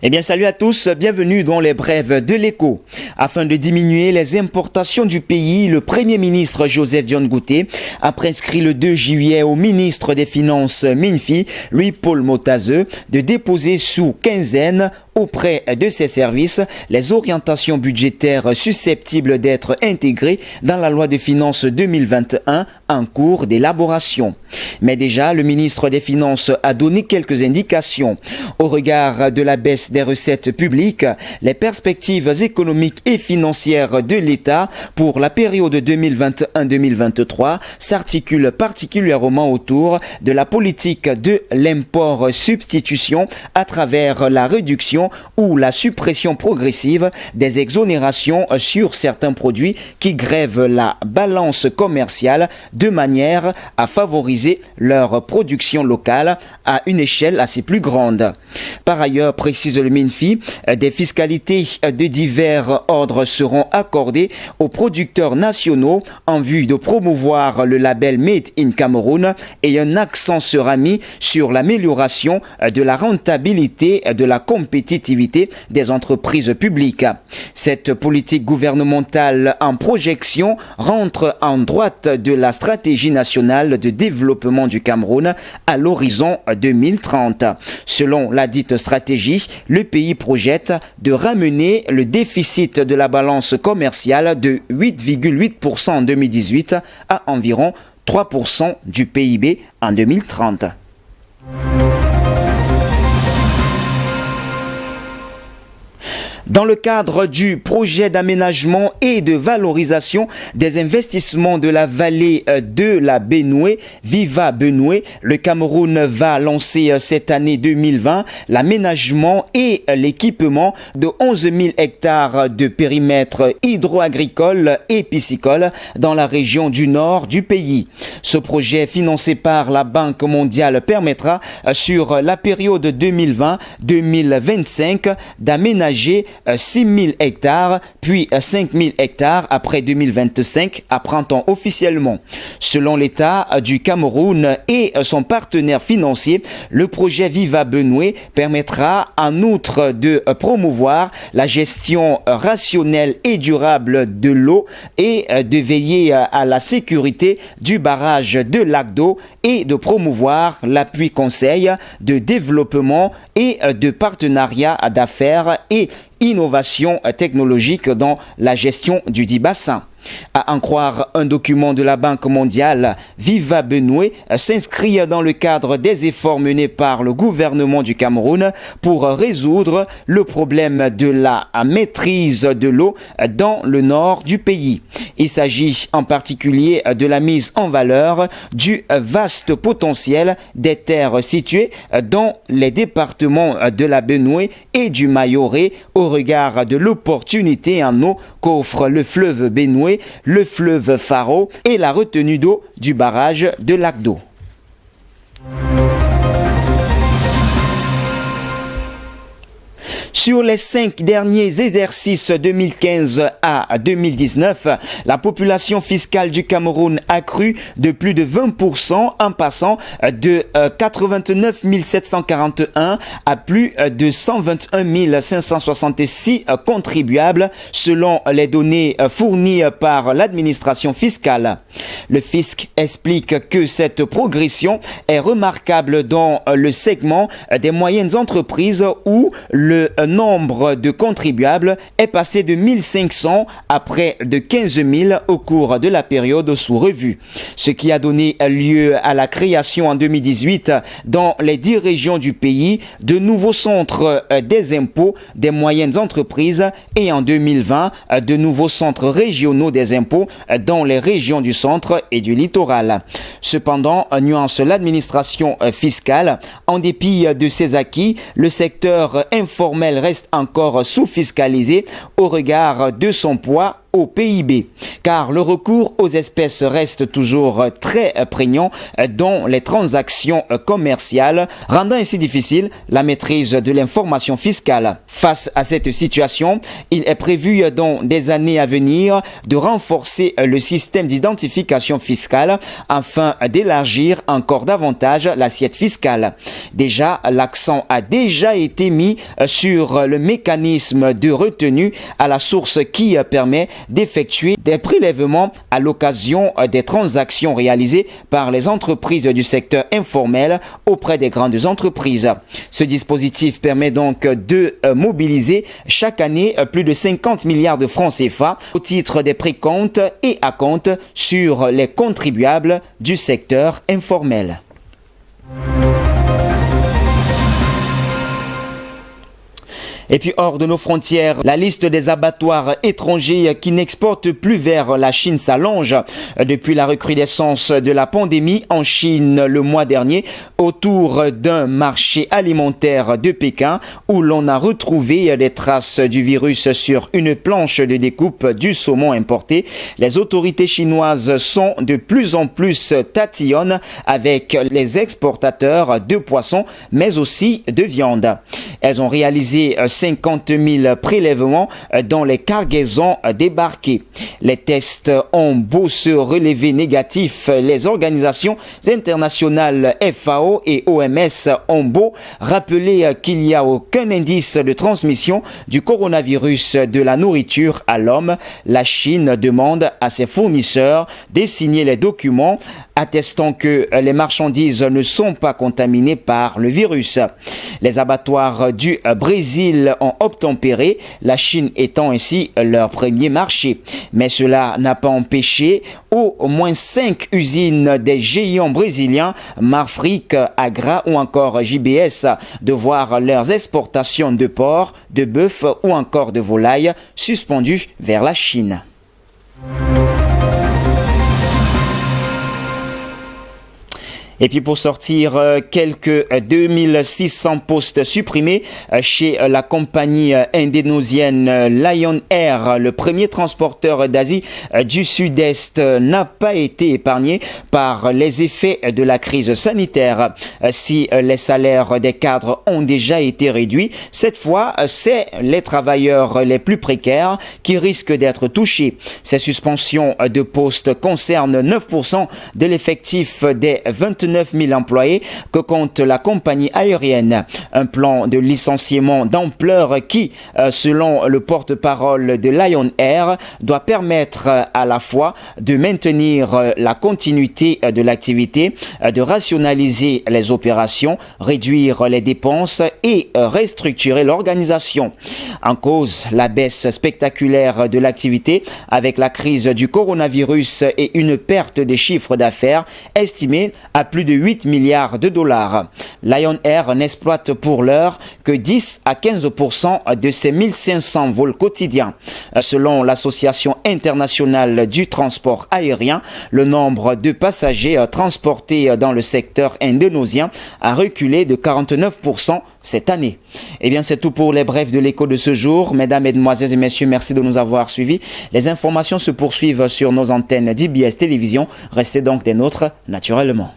Eh bien, salut à tous, bienvenue dans les brèves de l'Écho. Afin de diminuer les importations du pays, le Premier ministre Joseph Dion Ngouté a prescrit le 2 juillet au ministre des Finances Minfi, Louis-Paul Motazeux, de déposer sous quinzaine auprès de ses services les orientations budgétaires susceptibles d'être intégrées dans la loi de finances 2021 en cours d'élaboration. Mais déjà, le ministre des Finances a donné quelques indications. Au regard de la baisse des recettes publiques, les perspectives économiques et financières de l'État pour la période 2021-2023 s'articulent particulièrement autour de la politique de l'import-substitution à travers la réduction ou la suppression progressive des exonérations sur certains produits qui grèvent la balance commerciale de manière à favoriser leur production locale à une échelle assez plus grande. Par ailleurs, précise le MINFI, des fiscalités de divers ordres seront accordées aux producteurs nationaux en vue de promouvoir le label Made in Cameroun et un accent sera mis sur l'amélioration de la rentabilité de la compétitivité des entreprises publiques. Cette politique gouvernementale en projection rentre en droite de la stratégie nationale de développement du Cameroun à l'horizon 2030. Selon la dite stratégie, le pays projette de ramener le déficit de la balance commerciale de 8,8% en 2018 à environ 3% du PIB en 2030. Dans le cadre du projet d'aménagement et de valorisation des investissements de la vallée de la Benoué, Viva Benoué, le Cameroun va lancer cette année 2020 l'aménagement et l'équipement de 11 000 hectares de périmètre hydro-agricole et piscicole dans la région du nord du pays. Ce projet financé par la Banque mondiale permettra sur la période 2020-2025 d'aménager 6 000 hectares, puis 5 000 hectares après 2025, apprend-on officiellement. Selon l'État du Cameroun et son partenaire financier, le projet Viva Benoué permettra en outre de promouvoir la gestion rationnelle et durable de l'eau et de veiller à la sécurité du barrage de Lac d'eau et de promouvoir l'appui conseil de développement et de partenariat d'affaires et innovation technologique dans la gestion du dit bassin. À en croire un document de la Banque mondiale, Viva Benoué s'inscrit dans le cadre des efforts menés par le gouvernement du Cameroun pour résoudre le problème de la maîtrise de l'eau dans le nord du pays. Il s'agit en particulier de la mise en valeur du vaste potentiel des terres situées dans les départements de la Benoué et du Mayoré au regard de l'opportunité en eau qu'offre le fleuve Benoué, le fleuve Faro et la retenue d'eau du barrage de Lac d'eau. Sur les 5 derniers exercices 2015 à 2019, la population fiscale du Cameroun a cru de plus de 20% en passant de 89 741 à plus de 121 566 contribuables selon les données fournies par l'administration fiscale. Le fisc explique que cette progression est remarquable dans le segment des moyennes entreprises où le nombre de contribuables est passé de 1500 à près de 15 000 au cours de la période sous revue, ce qui a donné lieu à la création en 2018 dans les 10 régions du pays de nouveaux centres des impôts des moyennes entreprises et en 2020 de nouveaux centres régionaux des impôts dans les régions du centre et du littoral. Cependant, nuance l'administration fiscale, en dépit de ses acquis, le secteur informel reste encore sous-fiscalisé au regard de son poids au PIB. Car le recours aux espèces reste toujours très prégnant dans les transactions commerciales, rendant ainsi difficile la maîtrise de l'information fiscale. Face à cette situation, il est prévu dans des années à venir de renforcer le système d'identification fiscale afin d'élargir encore davantage l'assiette fiscale. Déjà, l'accent a déjà été mis sur le mécanisme de retenue à la source qui permet d'effectuer des prélèvements à l'occasion des transactions réalisées par les entreprises du secteur informel auprès des grandes entreprises. Ce dispositif permet donc de mobiliser chaque année plus de 50 milliards de francs CFA au titre des précomptes et acomptes sur les contribuables du secteur informel. Et puis hors de nos frontières, la liste des abattoirs étrangers qui n'exportent plus vers la Chine s'allonge. Depuis la recrudescence de la pandémie en Chine le mois dernier, autour d'un marché alimentaire de Pékin où l'on a retrouvé des traces du virus sur une planche de découpe du saumon importé, les autorités chinoises sont de plus en plus tatillonnes avec les exportateurs de poissons mais aussi de viande. Elles ont réalisé 50 000 prélèvements dans les cargaisons débarquées. Les tests ont beau se relever négatifs, les organisations internationales FAO et OMS ont beau rappeler qu'il n'y a aucun indice de transmission du coronavirus de la nourriture à l'homme. La Chine demande à ses fournisseurs de signer les documents attestant que les marchandises ne sont pas contaminées par le virus. Les abattoirs du Brésil ont obtempéré, la Chine étant ainsi leur premier marché. Mais cela n'a pas empêché au moins 5 usines des géants brésiliens, Marfrig, Agra ou encore JBS, de voir leurs exportations de porc, de bœuf ou encore de volaille suspendues vers la Chine. Et puis pour sortir quelques 2600 postes supprimés chez la compagnie indonésienne Lion Air, le premier transporteur d'Asie du Sud-Est, n'a pas été épargné par les effets de la crise sanitaire. Si les salaires des cadres ont déjà été réduits, cette fois, c'est les travailleurs les plus précaires qui risquent d'être touchés. Ces suspensions de postes concernent 9% de l'effectif des 29 000 employés que compte la compagnie aérienne. Un plan de licenciement d'ampleur qui, selon le porte-parole de Lion Air, doit permettre à la fois de maintenir la continuité de l'activité, de rationaliser les opérations, réduire les dépenses et restructurer l'organisation. En cause, la baisse spectaculaire de l'activité avec la crise du coronavirus et une perte des chiffres d'affaires estimée à plus de 8 milliards de dollars. Lion Air n'exploite pour l'heure que 10 à 15% de ses 1500 vols quotidiens. Selon l'Association internationale du transport aérien, le nombre de passagers transportés dans le secteur indonésien a reculé de 49% cette année. Eh bien, c'est tout pour les brefs de l'écho de ce jour. Mesdames, Mesdemoiselles et Messieurs, merci de nous avoir suivis. Les informations se poursuivent sur nos antennes d'IBS Télévision. Restez donc des nôtres naturellement.